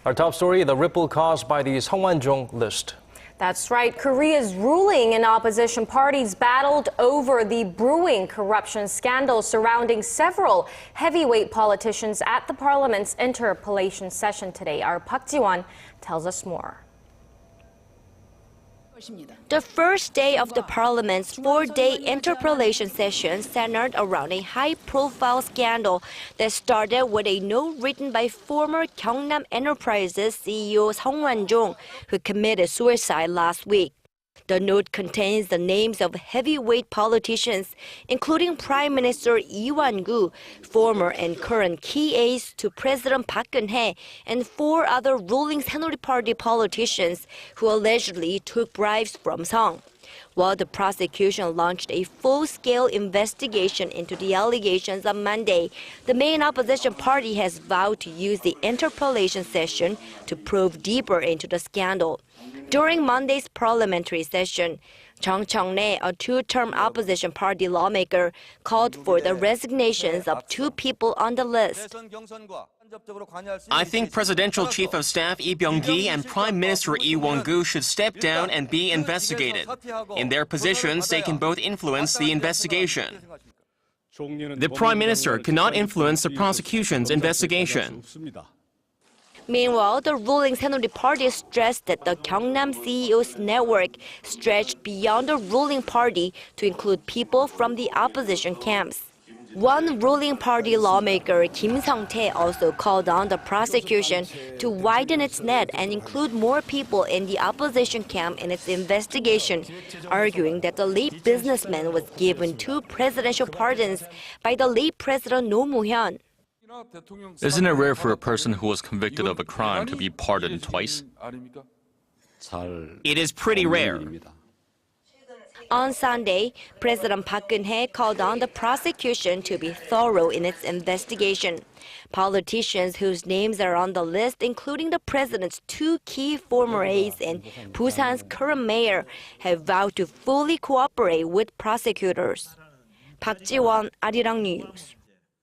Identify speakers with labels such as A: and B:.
A: Our top story, the ripple caused by the Sung Woan list.
B: That's right. Korea's ruling and opposition parties battled over the brewing corruption scandal surrounding several heavyweight politicians at the parliament's interpellation session today. Our Park Geun tells us more.
C: The first day of the parliament's four-day interpellation session centered around a high-profile scandal that started with a note written by former Keangnam Enterprises CEO Sung Woan, who committed suicide last week. The note contains the names of heavyweight politicians, including Prime Minister Lee Wan, former and current key aides to President Park Geun, and four other ruling Saenuri Party politicians who allegedly took bribes from Sung. While the prosecution launched a full-scale investigation into the allegations on Monday, the main opposition party has vowed to use the interpellation session to probe deeper into the scandal. During Monday's parliamentary session, Jong, a two-term opposition party lawmaker, called for the resignations of two people on the list.
D: I think Presidential Chief of Staff Lee Byung-gi and Prime Minister Lee Wan should step down and be investigated. In their positions, they can both influence the investigation. The Prime Minister cannot influence the prosecution's investigation.
C: Meanwhile, the ruling Saenuri Party stressed that the Keangnam CEO's network stretched beyond the ruling party to include people from the opposition camps. One ruling party lawmaker, Kim Sung-tae, also called on the prosecution to widen its net and include more people in the opposition camp in its investigation, arguing that the late businessman was given two presidential pardons by the late President Roh Moo-hyun.
E: Isn't it rare for a person who was convicted of a crime to be pardoned twice?
D: It is pretty rare.
C: On Sunday, President Park Geun called on the prosecution to be thorough in its investigation. Politicians whose names are on the list, including the president's two key former aides and Busan's current mayor, have vowed to fully cooperate with prosecutors. Park Ji-won, Arirang News.